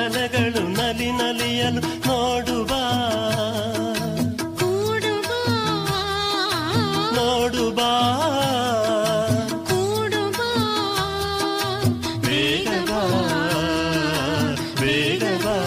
ಕಲೆಗಳು ನಲಿ ನಲಿಯಲು ನೋಡುವ ನೋಡುವ ಬೇಗವಾ ಬೇಗವಾ.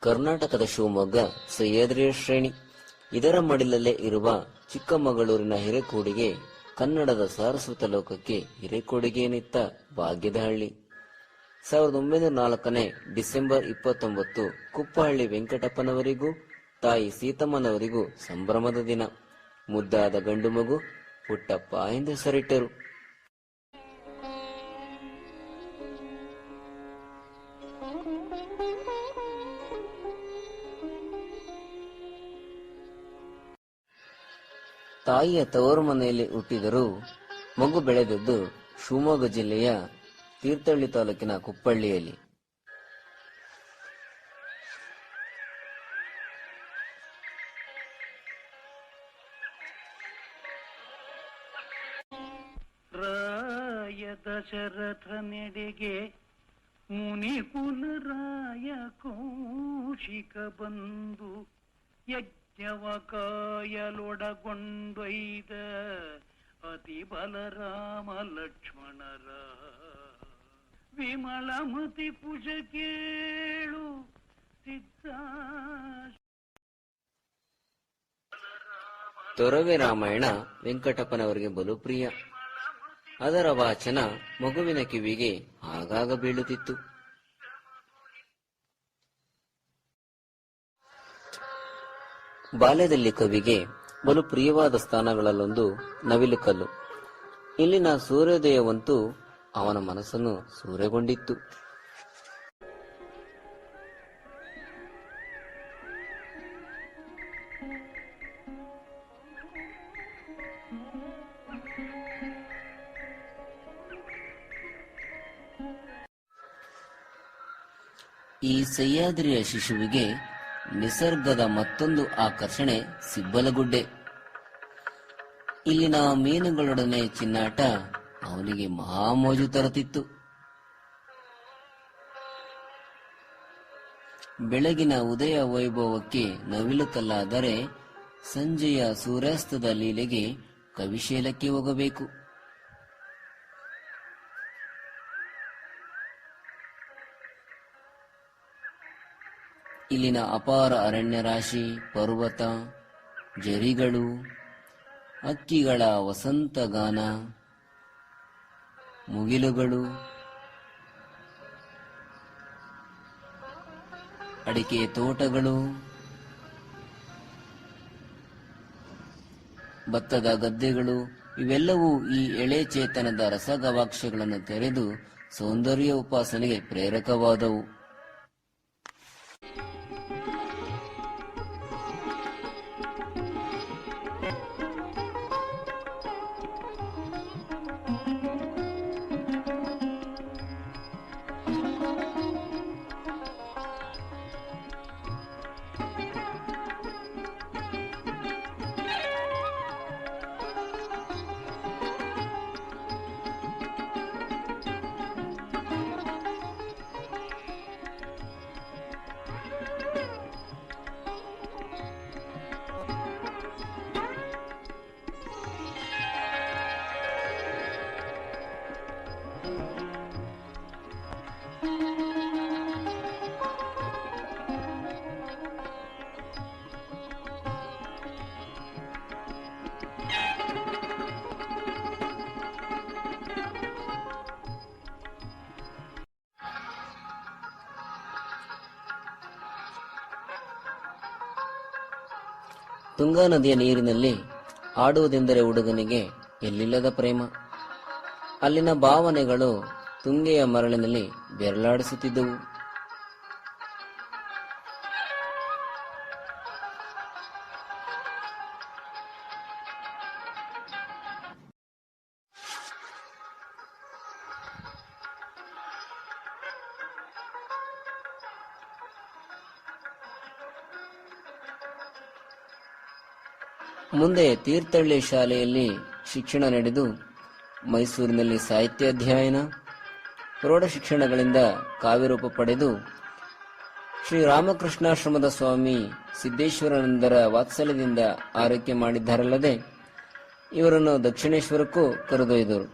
ಕರ್ನಾಟಕದ ಶಿವಮೊಗ್ಗ ಸಹ್ಯಾದ್ರಿಯ ಶ್ರೇಣಿ. ಇದರ ಮಡಿಲಲ್ಲೇ ಇರುವ ಚಿಕ್ಕಮಗಳೂರಿನ ಹಿರೇಕೊಡಿಗೆ ಕನ್ನಡದ ಸಾರಸ್ವತ ಲೋಕಕ್ಕೆ ಹಿರೇಕೊಡಿಗೆಯನ್ನಿತ್ತ ಭಾಗ್ಯದ ಹಳ್ಳಿ. 1904 ಡಿಸೆಂಬರ್ 29 ಕುಪ್ಪಹಳ್ಳಿ ವೆಂಕಟಪ್ಪನವರಿಗೂ ತಾಯಿ ಸೀತಮ್ಮನವರಿಗೂ ಸಂಭ್ರಮದ ದಿನ. ಮುದ್ದಾದ ಗಂಡು ಮಗು ಪುಟ್ಟಪ್ಪ ಎಂದು ಹೆಸರಿಟ್ಟರು. ತಾಯಿಯ ತವರು ಮನೆಯಲ್ಲಿ ಹುಟ್ಟಿದರೂ ಮಗು ಬೆಳೆದದ್ದು ಶಿವಮೊಗ್ಗ ಜಿಲ್ಲೆಯ ತೀರ್ಥಹಳ್ಳಿ ತಾಲೂಕಿನ ಕುಪ್ಪಳ್ಳಿಯಲ್ಲಿ. ರಾಯ ದಶರಥ ನೆಡೆಗೆ ಮುನಿ ಪುನರಾಯ ಕೌಶಿಕ ಬಂದು ಯಜ್ಞವ ಕಾಯಲೊಡಗೊಂಡೊಯ್ದ ಅತಿ ಬಲರಾಮ ಲಕ್ಷ್ಮಣರ ವಿಮಲಮತಿ ಕುಶ ಕೇಳು ಸಿದ್ಧ. ತೊರವೆ ರಾಮಾಯಣ ವೆಂಕಟಪ್ಪನವರಿಗೆ ಬಲು ಪ್ರಿಯ. ಅದರ ವಾಚನ ಮಗುವಿನ ಕಿವಿಗೆ ಆಗಾಗ ಬೀಳುತ್ತಿತ್ತು. ಬಾಲ್ಯದಲ್ಲಿ ಕವಿಗೆ ಬಲು ಪ್ರಿಯವಾದ ಸ್ಥಾನಗಳಲ್ಲೊಂದು ನವಿಲುಕಲ್ಲು. ಇಲ್ಲಿನ ಸೂರ್ಯೋದಯವಂತೂ ಅವನ ಮನಸ್ಸನ್ನು ಸೂರೆಗೊಂಡಿತ್ತು. ಈ ಸಹ್ಯಾದ್ರಿಯ ಶಿಶುವಿಗೆ ನಿಸರ್ಗದ ಮತ್ತೊಂದು ಆಕರ್ಷಣೆ ಸಿಬ್ಬಲಗುಡ್ಡೆ. ಇಲ್ಲಿನ ಮೀನುಗಳೊಡನೆ ಚಿನ್ನಾಟ ಅವನಿಗೆ ಮಹಾಮೋಜು ತರುತ್ತಿತ್ತು. ಬೆಳಗಿನ ಉದಯ ವೈಭವಕ್ಕೆ ನವಿಲುಕಲ್ಲಾದರೆ ಸಂಜೆಯ ಸೂರ್ಯಾಸ್ತದ ಲೀಲೆಗೆ ಕವಿಶೇಲಕ್ಕೆ ಹೋಗಬೇಕು. ಇಲ್ಲಿನ ಅಪಾರ ಅರಣ್ಯ ರಾಶಿ, ಪರ್ವತ, ಜರಿಗಳು, ಹಕ್ಕಿಗಳ ವಸಂತ ಗಾನ, ಮುಗಿಲುಗಳು, ಅಡಿಕೆ ತೋಟಗಳು, ಭತ್ತದ ಗದ್ದೆಗಳು ಇವೆಲ್ಲವೂ ಈ ಎಳೆ ಚೇತನದ ರಸಗವಾಕ್ಷಗಳನ್ನು ತೆರೆದು ಸೌಂದರ್ಯ ಉಪಾಸನೆಗೆ ಪ್ರೇರಕವಾದವು. ತುಂಗಾ ನದಿಯ ನೀರಿನಲ್ಲಿ ಆಡುವುದೆಂದರೆ ಹುಡುಗನಿಗೆ ಎಲ್ಲಿಲ್ಲದ ಪ್ರೇಮ. ಅಲ್ಲಿನ ಭಾವನೆಗಳು ತುಂಗೆಯ ಮರಳಿನಲ್ಲಿ ಬೆರಳಾಡಿಸುತ್ತಿದ್ದವು. ಮುಂದೆ ತೀರ್ಥಹಳ್ಳಿ ಶಾಲೆಯಲ್ಲಿ ಶಿಕ್ಷಣ ನಡೆದು ಮೈಸೂರಿನಲ್ಲಿ ಸಾಹಿತ್ಯ ಅಧ್ಯಯನ, ಪ್ರೌಢ ಶಿಕ್ಷಣಗಳಿಂದ ಕಾವ್ಯರೂಪ ಪಡೆದು ಶ್ರೀರಾಮಕೃಷ್ಣಾಶ್ರಮದ ಸ್ವಾಮಿ ಸಿದ್ದೇಶ್ವರಾನಂದರ ವಾತ್ಸಲ್ಯದಿಂದ ಆರೈಕೆ ಮಾಡಿದ್ದಾರಲ್ಲದೆ ಇವರನ್ನು ದಕ್ಷಿಣೇಶ್ವರಕ್ಕೂ ಕರೆದೊಯ್ದರು.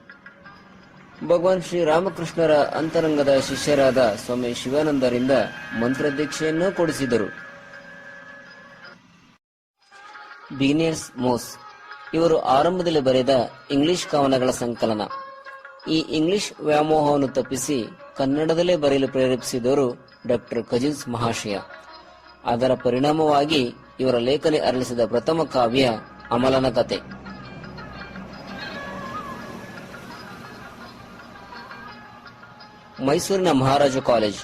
ಭಗವಾನ್ ಶ್ರೀರಾಮಕೃಷ್ಣರ ಅಂತರಂಗದ ಶಿಷ್ಯರಾದ ಸ್ವಾಮಿ ಶಿವಾನಂದರಿಂದ ಮಂತ್ರದೀಕ್ಷೆಯನ್ನೂ ಕೊಡಿಸಿದರು. ಬಿಗಿನಿಯರ್ಸ್ ಮೋಸ್ ಇವರು ಆರಂಭದಲ್ಲಿ ಬರೆದ ಇಂಗ್ಲಿಷ್ ಕವನಗಳ ಸಂಕಲನ. ಈ ಇಂಗ್ಲಿಷ್ ವ್ಯಾಮೋಹವನ್ನು ತಪ್ಪಿಸಿ ಕನ್ನಡದಲ್ಲೇ ಬರೆಯಲು ಪ್ರೇರೇಪಿಸಿದವರು ಡಾಕ್ಟರ್ ಕಜಿನ್ಸ್ ಮಹಾಶಯ. ಅದರ ಪರಿಣಾಮವಾಗಿ ಇವರ ಲೇಖನಿ ಅರಳಿಸಿದ ಪ್ರಥಮ ಕಾವ್ಯ ಅಮಲನ ಕತೆ. ಮೈಸೂರಿನ ಮಹಾರಾಜ ಕಾಲೇಜ್,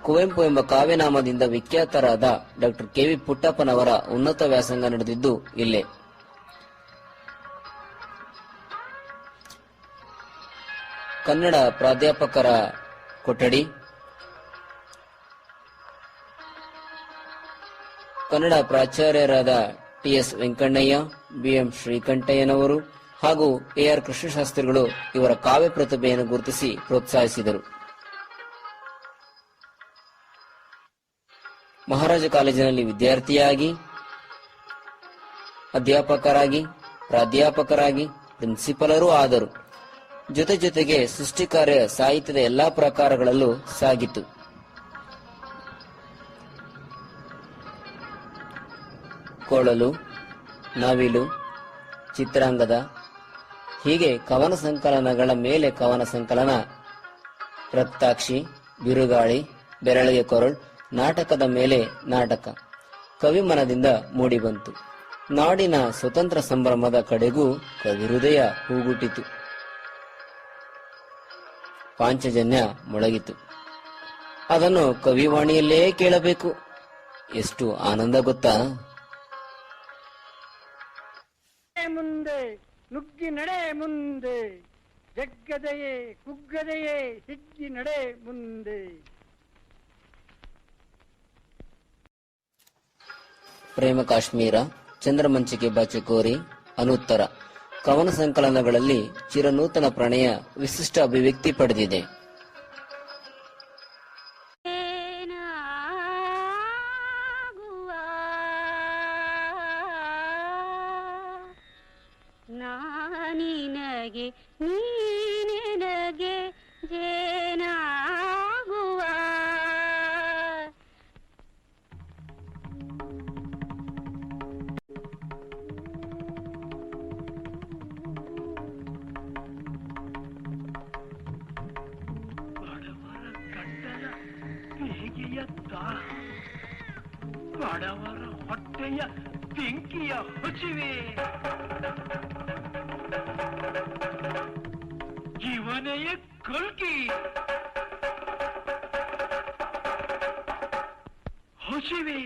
ಕುವೆಂಪು ಎಂಬ ಕಾವ್ಯನಾಮದಿಂದ ವಿಖ್ಯಾತರಾದ ಡಾಕ್ಟರ್ ಕೆ.ವಿ. ಪುಟ್ಟಪ್ಪನವರ ಉನ್ನತ ವ್ಯಾಸಂಗ ನಡೆದಿದ್ದು ಇಲ್ಲೇ. ಕನ್ನಡ ಪ್ರಾಧ್ಯಾಪಕರ ಕೊಠಡಿ, ಕನ್ನಡ ಪ್ರಾಚಾರ್ಯರಾದ ಟಿ.ಎಸ್. ವೆಂಕಣ್ಣಯ್ಯ, ಬಿ.ಎಂ. ಶ್ರೀಕಂಠಯ್ಯನವರು ಹಾಗೂ ಎ.ಆರ್. ಕೃಷ್ಣಶಾಸ್ತ್ರಿಗಳು ಇವರ ಕಾವ್ಯ ಪ್ರತಿಭೆಯನ್ನು ಗುರುತಿಸಿ ಪ್ರೋತ್ಸಾಹಿಸಿದರು. ಮಹಾರಾಜ ಕಾಲೇಜಿನಲ್ಲಿ ವಿದ್ಯಾರ್ಥಿಯಾಗಿ, ಅಧ್ಯಾಪಕರಾಗಿ, ಪ್ರಾಧ್ಯಾಪಕರಾಗಿ, ಪ್ರಿನ್ಸಿಪಲರೂ ಆದರು. ಜೊತೆಗೆ ಸೃಷ್ಟಿ ಕಾರ್ಯ ಸಾಹಿತ್ಯದ ಎಲ್ಲಾ ಪ್ರಕಾರಗಳಲ್ಲೂ ಸಾಗಿತು. ಕೊಳಲು, ನವಿಲು, ಚಿತ್ರಾಂಗದ ಹೀಗೆ ಕವನ ಸಂಕಲನಗಳ ಮೇಲೆ ಕವನ ಸಂಕಲನ, ರಕ್ತಾಕ್ಷಿ, ಬಿರುಗಾಳಿ, ಬೆರಳಿಗೆ ಕೊರಳ್, ನಾಟಕದ ಮೇಲೆ ನಾಟಕ ಕವಿಮನದಿಂದ ಮೂಡಿಬಂತು. ನಾಡಿನ ಸ್ವತಂತ್ರ ಸಂಭ್ರಮದ ಕಡೆಗೂ ಕವಿಹೃದಯ ಹೂಗುಟ್ಟಿತು. ಪಾಂಚಜನ್ಯ ಮೊಳಗಿತು. ಅದನ್ನು ಕವಿವಾಣಿಯಲ್ಲೇ ಕೇಳಬೇಕು. ಎಷ್ಟು ಆನಂದ ಗೊತ್ತಾ? ಮುಂದೆ ನುಗ್ಗಿ ನಡೆ ಮುಂದೆ, ಜಗ್ಗದೆಯೇ ಕುಗ್ಗದೆಯೇ ಹಿಗ್ಗಿ ನಡೆ ಮುಂದೆ. ಪ್ರೇಮ ಕಾಶ್ಮೀರ, ಚಂದ್ರಮಂಚಿಕೆ ಬಾಚಕೋರಿ, ಅನುತ್ತರ ಕವನ ಸಂಕಲನಗಳಲ್ಲಿ ಚಿರನೂತನ ಪ್ರಣಯ ವಿಶಿಷ್ಟ ಅಭಿವ್ಯಕ್ತಿ ಪಡೆದಿದೆ. ನಾನಿನಗೆ ನೀನೆನಗೆ ಜೇನಾಗುವ ಬಡವರ ಗಂಡನ ಬೇಗೆಯ ದಾಹ, ಬಡವರ ಹೊಟ್ಟೆಯ ಬೆಂಕಿಯ ಹೊಚಿವೆ, ಜೀವನೆಯ ಕಲ್ಕಿ, ಹೊಸಿವೆ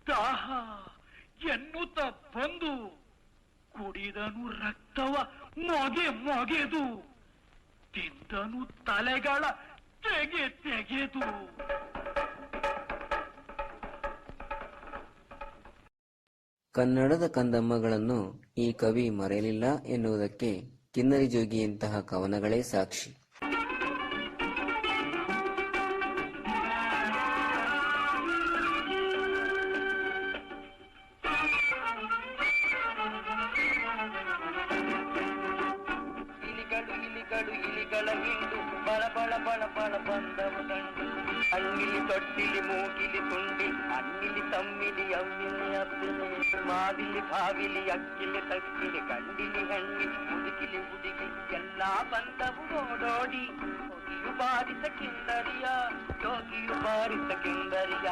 ದಾಹ ಎನ್ನುತ್ತ ಬಂದು ಕುಡಿದನು ರಕ್ತವ ಮೊಗೆದು, ತಿಂದನು ತಲೆಗಳ ತೆಗೆದು. ಕನ್ನಡದ ಕಂದಮ್ಮಗಳನ್ನು ಈ ಕವಿ ಮರೆಯಲಿಲ್ಲ ಎನ್ನುವುದಕ್ಕೆ ಕಿನ್ನರಿ ಜೋಗಿಯಂತಹ ಕವನಗಳೇ ಸಾಕ್ಷಿ. ಇಲಿಗಳ ಹಿಂಡು ತೊಟ್ಟಿಲಿ ಮೂಗಿಲಿ ತುಂಡಿ ಅನ್ನಿಲಿ ತಮ್ಮಿಲಿ ಅಮ್ಮಿಲಿ ಅಪ್ಪಿಲಿ ಮಾವಿಲಿ ಭಾವಿಲಿ ಅಕ್ಕಿಲಿ ತಕ್ಕಿಲಿ ಗಂಡಿಲಿ ಹೆಣ್ಣಿಲಿ ಮುದುಕಿಲಿ ಹುಡುಗಿ ಎಲ್ಲ ಬಂದವು ಓಡೋಡಿ ಹೋಗಿಯು ಬಾರಿಸ ಕಿಂದರಿಯ ಯೋಗಿಯು ಬಾರಿಸ ಕಿಂದರಿಯ.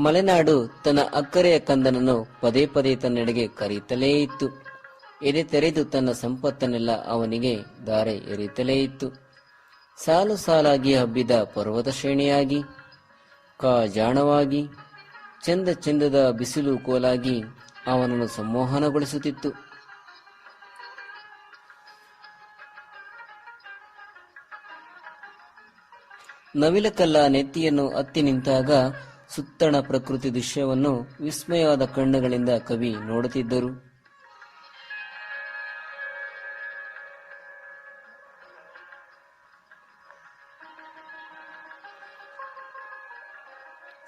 ಮಲೆನಾಡು ತನ್ನ ಅಕ್ಕರೆಯ ಕಂದನನ್ನು ಪದೇ ಪದೇ ತನ್ನೆಡೆಗೆ ಕರೆಯುತ್ತಲೇ ಇತ್ತು. ಎದೆ ತೆರೆದು ತನ್ನ ಸಂಪತ್ತನ್ನೆಲ್ಲ ಅವನಿಗೆ ಧಾರೆ ಎರೆಯುತ್ತಲೇ ಇತ್ತು. ಸಾಲು ಸಾಲಾಗಿ ಹಬ್ಬಿದ ಪರ್ವತ ಶ್ರೇಣಿಯಾಗಿ, ಜಾಣವಾಗಿ, ಚಂದ ಚಂದದ ಬಿಸಿಲು ಕೋಲಾಗಿ ಅವನನ್ನು ಸಂಮೋಹನಗೊಳಿಸುತ್ತಿತ್ತು. ನವಿಲಕಲ್ಲ ನೆತ್ತಿಯನ್ನು ಹತ್ತಿ ನಿಂತಾಗ ಸುತ್ತಣ ಪ್ರಕೃತಿ ದೃಶ್ಯವನ್ನು ವಿಸ್ಮಯವಾದ ಕಣ್ಣುಗಳಿಂದ ಕವಿ ನೋಡುತ್ತಿದ್ದರು.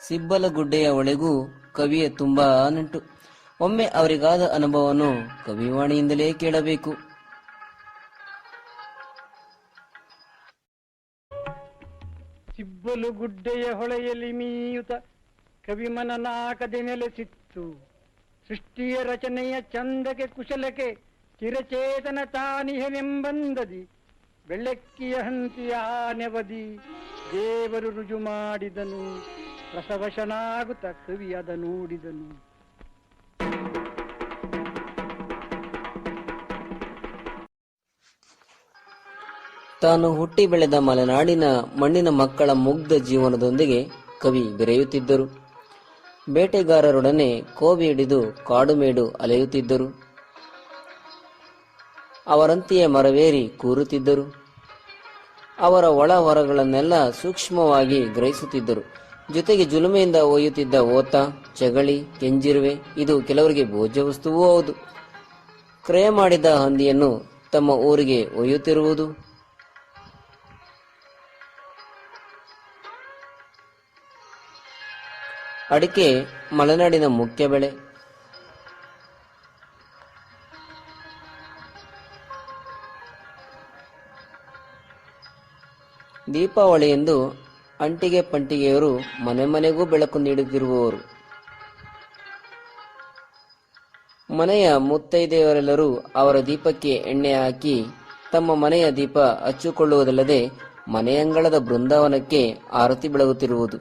ಸಿಬ್ಬಲಗುಡ್ಡೆಯ ಒಳಗೂ ಕವಿಯ ತುಂಬಾ ನಂಟು. ಒಮ್ಮೆ ಅವರಿಗಾದ ಅನುಭವವನ್ನು ಕವಿವಾಣಿಯಿಂದಲೇ ಕೇಳಬೇಕು. ಸಿಬ್ಬಲುಗುಡ್ಡೆಯ ಹೊಳೆಯಲ್ಲಿ ಮೀಯುತ ಕವಿಮನನಾಕದೆ ನೆಲೆಸಿತ್ತು. ಸೃಷ್ಟಿಯ ರಚನೆಯ ಚಂದಕ್ಕೆ ಕುಶಲಕ್ಕೆ ಚಿರಚೇತನ ತಾನಿಹನೆಂಬಂದದಿ ಬೆಳಕ್ಕಿಯ ಹಂತಿಯ ನೆವದಿ ದೇವರು ರುಜು ಮಾಡಿದನು. ರಸವಶನಾಗುತ್ತ ಕವಿ ಅದ ನೋಡಿದನು. ತಾನು ಹುಟ್ಟಿ ಬೆಳೆದ ಮಲೆನಾಡಿನ ಮಣ್ಣಿನ ಮಕ್ಕಳ ಮುಗ್ಧ ಜೀವನದೊಂದಿಗೆ ಕವಿ ಬೆರೆಯುತ್ತಿದ್ದರು. ಬೇಟೆಗಾರರೊಡನೆ ಕೋವಿ ಹಿಡಿದು ಕಾಡುಮೇಡು ಅಲೆಯುತ್ತಿದ್ದರು. ಅವರಂತೆಯೇ ಮರವೇರಿ ಕೂರುತ್ತಿದ್ದರು. ಅವರ ಒಳ ಹೊರಗಳನ್ನೆಲ್ಲ ಸೂಕ್ಷ್ಮವಾಗಿ ಗ್ರಹಿಸುತ್ತಿದ್ದರು. ಜೊತೆಗೆ ಜುಲುಮೆಯಿಂದ ಒಯ್ಯುತ್ತಿದ್ದ ಓತ, ಚಗಳಿ, ಕೆಂಜಿರುವೆ ಇದು ಕೆಲವರಿಗೆ ಭೋಜ್ಯ ವಸ್ತುವೂ ಹೌದು. ಕ್ರಯ ಮಾಡಿದ ಹಂದಿಯನ್ನು ತಮ್ಮ ಊರಿಗೆ ಒಯ್ಯುತ್ತಿರುವುದು, ಅಡಿಕೆ ಮಲೆನಾಡಿನ ಮುಖ್ಯ ಬೆಳೆ. ದೀಪಾವಳಿ ಎಂದು ಅಂಟಿಗೆ ಪಂಟಿಗೆಯವರು ಮನೆ ಮನೆಗೂ ಬೆಳಕು ನೀಡುತ್ತಿರುವವರು. ಮನೆಯ ಮುತ್ತೈದೆಯವರೆಲ್ಲರೂ ಅವರ ದೀಪಕ್ಕೆ ಎಣ್ಣೆ ಹಾಕಿ ತಮ್ಮ ಮನೆಯ ದೀಪ ಹಚ್ಚಿಕೊಳ್ಳುವುದಲ್ಲದೆ ಮನೆಯಂಗಳದ ಬೃಂದಾವನಕ್ಕೆ ಆರತಿ ಬೆಳಗುತ್ತಿರುವುದು.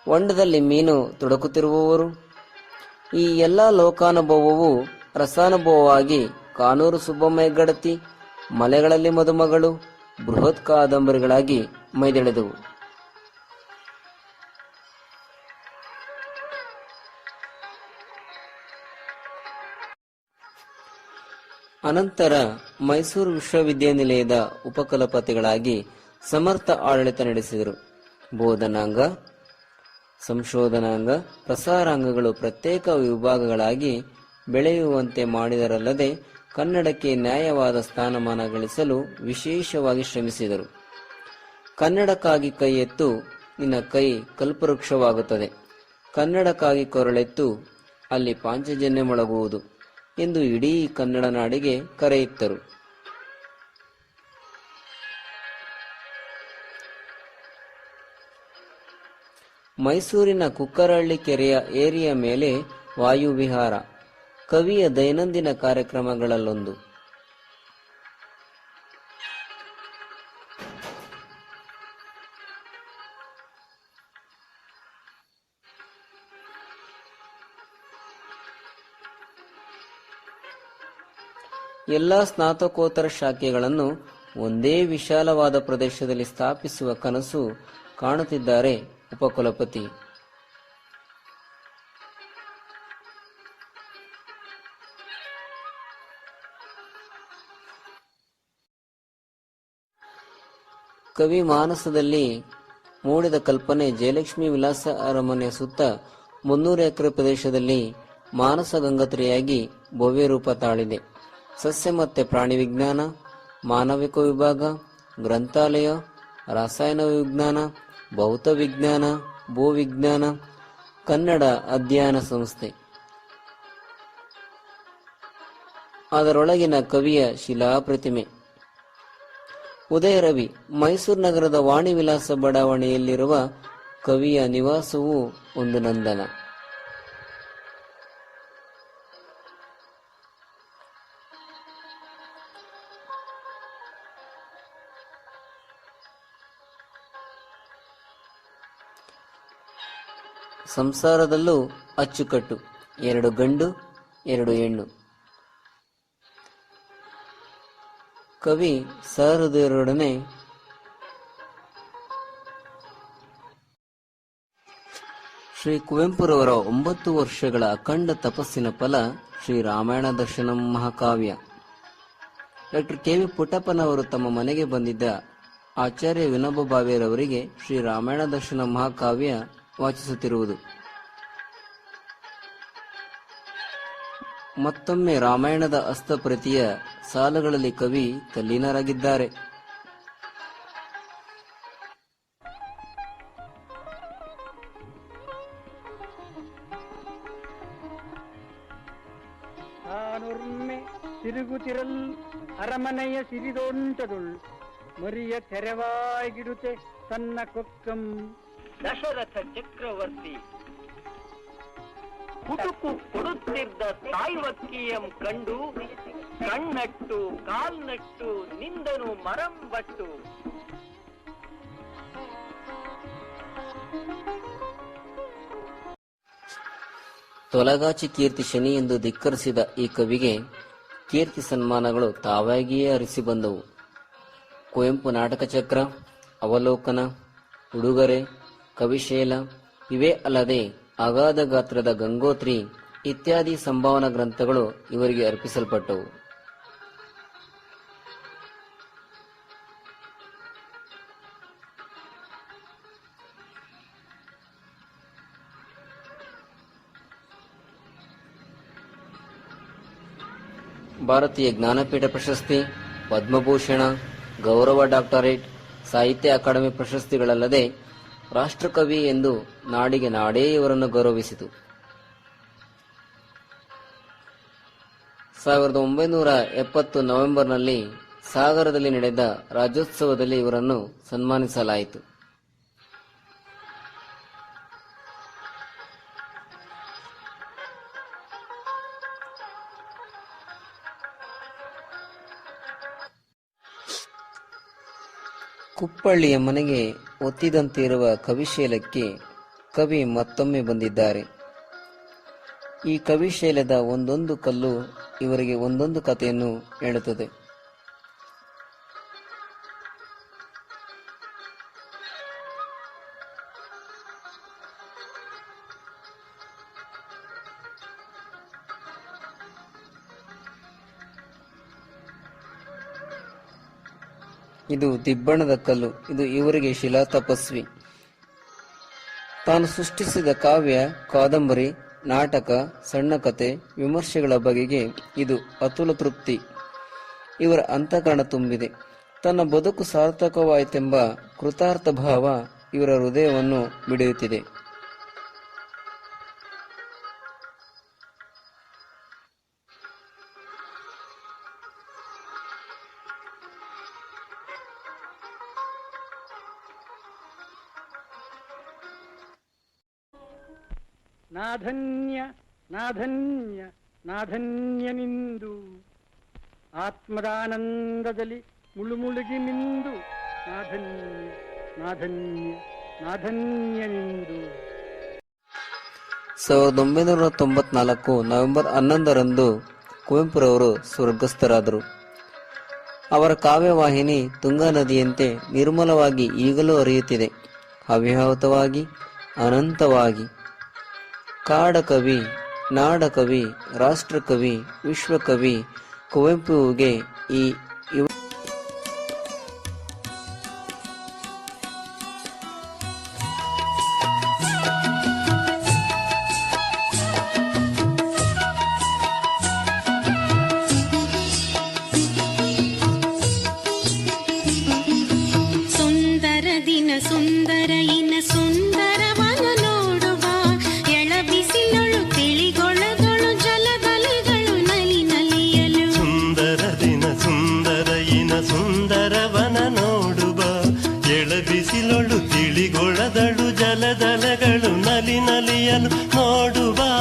ಹೊಂಡದಲ್ಲಿ ಮೀನು ತೊಡಕುತ್ತಿರುವವರು. ಈ ಎಲ್ಲ ಲೋಕಾನುಭವವು ರಸಾನುಭವವಾಗಿ ಕಾನೂರು ಸುಬ್ಬಮ್ಮ ಹೆಗ್ಗಡತಿ, ಮಲೆಗಳಲ್ಲಿ ಮದುಮಗಳು, ಬೃಹತ್ ಕಾದಂಬರಿಗಳಾಗಿ ಮೈದೆಳೆದವು. ಅನಂತರ ಮೈಸೂರು ವಿಶ್ವವಿದ್ಯಾನಿಲಯದ ಉಪಕುಲಪತಿಗಳಾಗಿ ಸಮರ್ಥ ಆಡಳಿತ ನಡೆಸಿದರು. ಬೋಧನಾಂಗ, ಸಂಶೋಧನಾಂಗ, ಪ್ರಸಾರಾಂಗಗಳು ಪ್ರತ್ಯೇಕ ವಿಭಾಗಗಳಾಗಿ ಬೆಳೆಯುವಂತೆ ಮಾಡಿದರಲ್ಲದೆ ಕನ್ನಡಕ್ಕೆ ನ್ಯಾಯವಾದ ಸ್ಥಾನಮಾನ ಗಳಿಸಲು ವಿಶೇಷವಾಗಿ ಶ್ರಮಿಸಿದರು. ಕನ್ನಡಕ್ಕಾಗಿ ಕೈ ಎತ್ತು, ನಿನ್ನ ಕೈ ಕಲ್ಪವೃಕ್ಷವಾಗುತ್ತದೆ. ಕನ್ನಡಕ್ಕಾಗಿ ಕೊರಳೆತ್ತು, ಅಲ್ಲಿ ಪಾಂಚಜನ್ಯ ಮೊಳಗುವುದು ಎಂದು ಇಡೀ ಕನ್ನಡ ನಾಡಿಗೆ ಕರೆಯಿತ್ತರು. ಮೈಸೂರಿನ ಕುಕ್ಕರಹಳ್ಳಿ ಕೆರೆಯ ಏರಿಯ ಮೇಲೆ ವಾಯುವಿಹಾರ ಕವಿಯ ದೈನಂದಿನ ಕಾರ್ಯಕ್ರಮಗಳಲ್ಲೊಂದು. ಎಲ್ಲಾ ಸ್ನಾತಕೋತ್ತರ ಶಾಖೆಗಳನ್ನು ಒಂದೇ ವಿಶಾಲವಾದ ಪ್ರದೇಶದಲ್ಲಿ ಸ್ಥಾಪಿಸುವ ಕನಸು ಕಾಣುತ್ತಿದ್ದಾರೆ ಉಪಕುಲಪತಿ. ಕವಿ ಮಾನಸದಲ್ಲಿ ಮೂಡಿದ ಕಲ್ಪನೆ ಜಯಲಕ್ಷ್ಮಿ ವಿಲಾಸ ಅರಮನೆಯ ಸುತ್ತ 300 ಎಕರೆ ಪ್ರದೇಶದಲ್ಲಿ ಮಾನಸ ಗಂಗೋತ್ರಿಯಾಗಿ ಭವ್ಯ ರೂಪ ತಾಳಿದೆ. ಸಸ್ಯ ಮತ್ತೆ ಪ್ರಾಣಿ ವಿಜ್ಞಾನ, ಮಾನವಿಕ ವಿಭಾಗ, ಗ್ರಂಥಾಲಯ, ರಾಸಾಯನ ವಿಜ್ಞಾನ, ಭೌತ ವಿಜ್ಞಾನ, ಭೂವಿಜ್ಞಾನ, ಕನ್ನಡ ಅಧ್ಯಯನ ಸಂಸ್ಥೆ. ಅದರೊಳಗಿನ ಕವಿಯ ಶಿಲಾ ಪ್ರತಿಮೆ ಉದಯ ರವಿ ಮೈಸೂರು ನಗರದ ವಾಣಿ ವಿಲಾಸ ಬಡಾವಣೆಯಲ್ಲಿರುವ ಕವಿಯ ನಿವಾಸವು ಒಂದು ನಂದನ. ಸಂಸಾರದಲ್ಲೂ ಅಚ್ಚುಕಟ್ಟು, 2 ಗಂಡು 2 ಹೆಣ್ಣು. ಕವಿ ಸಹೃದಯರೊಡನೆ ಶ್ರೀ ಕುವೆಂಪುರವರ 9 ವರ್ಷಗಳ ಅಖಂಡ ತಪಸ್ಸಿನ ಫಲ ಶ್ರೀ ರಾಮಾಯಣ ದರ್ಶನಂ ಮಹಾಕಾವ್ಯ. Doctor KV. ಪುಟ್ಟಪ್ಪನವರು ತಮ್ಮ ಮನೆಗೆ ಬಂದಿದ್ದ ಆಚಾರ್ಯ ವಿನೋಬ ಭಾವೆಯವರಿಗೆ ಶ್ರೀ ರಾಮಾಯಣ ದರ್ಶನ ಮಹಾಕಾವ್ಯ ವಾಚಿಸುತ್ತಿರುವುದು. ಮತ್ತೊಮ್ಮೆ ರಾಮಾಯಣದ ಹಸ್ತಪ್ರತಿಯ ಸಾಲುಗಳಲ್ಲಿ ಕವಿ ತಲ್ಲೀನರಾಗಿದ್ದಾರೆ. ತಾನೊರ್ಮೆ ತಿರುಗುತ್ತಿರಲ್ ಅರಮನೆಯ ಸಿರಿದೊಂಟದುಳ್ ಮರಿಯ ತೆರವಾಗಿಡುತ್ತೆ ತನ್ನ ಕೊಕ್ಕಂ. ದಶರಥ ಚಕ್ರವರ್ತಿ ಕುಟುಕು ಕೊಡುತ್ತಿದ್ದ ತಾಯ್ವಕ್ಕಿಯಂ ಕಂಡು ಕಣ್ಣಟ್ಟು ಕಾಲ್ನಟ್ಟು ನಿಂದನು ಮರಂಬಟ್ಟು. ತೊಲಗಾಚಿ ಕೀರ್ತಿ ಶನಿ ಎಂದು ಧಿಕ್ಕರಿಸಿದ ಈ ಕವಿಗೆ ಕೀರ್ತಿ ಸನ್ಮಾನಗಳು ತಾವಾಗಿಯೇ ಅರಿಸಿ ಬಂದವು. ಕುವೆಂಪು ನಾಟಕ ಚಕ್ರ, ಅವಲೋಕನ, ಉಡುಗೊರೆ, ಕವಿಶೇಲ ಇವೇ ಅಲ್ಲದೆ ಅಗಾಧ ಗಾತ್ರದ ಗಂಗೋತ್ರಿ ಇತ್ಯಾದಿ ಸಂಭಾವನಾ ಗ್ರಂಥಗಳು ಇವರಿಗೆ ಅರ್ಪಿಸಲ್ಪಟ್ಟವು. ಭಾರತೀಯ ಜ್ಞಾನಪೀಠ ಪ್ರಶಸ್ತಿ, ಪದ್ಮಭೂಷಣ, ಗೌರವ ಡಾಕ್ಟರೇಟ್, ಸಾಹಿತ್ಯ ಅಕಾಡೆಮಿ ಪ್ರಶಸ್ತಿಗಳಲ್ಲದೆ ರಾಷ್ಟ್ರಕವಿ ಎಂದು ನಾಡಿಗೆ ನಾಡೇ ಇವರನ್ನು ಗೌರವಿಸಿತು. 1970 ನವೆಂಬರ್ನಲ್ಲಿ ಸಾಗರದಲ್ಲಿ ನಡೆದ ರಾಜ್ಯೋತ್ಸವದಲ್ಲಿ ಇವರನ್ನು ಸನ್ಮಾನಿಸಲಾಯಿತು. ಕುಪ್ಪಳ್ಳಿಯ ಮನೆಗೆ ಒತ್ತಿದಂತಿರುವ ಕವಿಶೈಲಕ್ಕೆ ಕವಿ ಮತ್ತೊಮ್ಮೆ ಬಂದಿದ್ದಾರೆ. ಈ ಕವಿಶೈಲದ ಒಂದೊಂದು ಕಲ್ಲು ಇವರಿಗೆ ಒಂದೊಂದು ಕಥೆಯನ್ನು ಹೇಳುತ್ತದೆ. ಇದು ದಿಬ್ಬಣದ ಕಲ್ಲು. ಇದು ಇವರಿಗೆ ಶಿಲಾ ತಪಸ್ವಿ. ತಾನು ಸೃಷ್ಟಿಸಿದ ಕಾವ್ಯ, ಕಾದಂಬರಿ, ನಾಟಕ, ಸಣ್ಣ ಕತೆ, ವಿಮರ್ಶೆಗಳ ಬಗೆಗೆ ಇದು ಅತುಲ ತೃಪ್ತಿ. ಇವರ ಅಂತಃಕರಣ ತುಂಬಿದೆ. ತನ್ನ ಬದುಕು ಸಾರ್ಥಕವಾಯಿತೆಂಬ ಕೃತಾರ್ಥ ಭಾವ ಇವರ ಹೃದಯವನ್ನು ಮಿಡಿಯುತ್ತಿದೆ. ನಾಧನ್ಯ ನಾಧನ್ಯ ನಾಧನ್ಯನಿಂದು ಆತ್ಮದಾನಂದದಲ್ಲಿ ಮುಳುಮುಳುಗಿ ಮಿಂದು ನಾಧನ್ಯ ನಾಧನ್ಯ ನಾಧನ್ಯನಿಂದು. 1994 ನವೆಂಬರ್ 11ರಂದು ಕುವೆಂಪುರವರು ಸ್ವರ್ಗಸ್ಥರಾದರು. ಅವರ ಕಾವ್ಯವಾಹಿನಿ ತುಂಗಾ ನದಿಯಂತೆ ನಿರ್ಮಲವಾಗಿ ಈಗಲೂ ಹರಿಯುತ್ತಿದೆ, ಅವ್ಯಾಹತವಾಗಿ, ಅನಂತವಾಗಿ. ಕಾಡಕವಿ, ನಾಡಕವಿ, ರಾಷ್ಟ್ರಕವಿ, ವಿಶ್ವಕವಿ ಕುವೆಂಪುವಿಗೆ ಈ ಸುಂದರ ದಿನ ಸುಂದರ ಇನ ಸುಂದರವನ ನೋಡುವ ಎಳಬಿಸಿಲೊಳು ತಿಳಿಗೊಳದೊಳು ಜಲಗಲೆಗಳು ನಲಿ ನಲಿಯಲು. ಸುಂದರ ದಿನ ಸುಂದರ ನೋಡುವ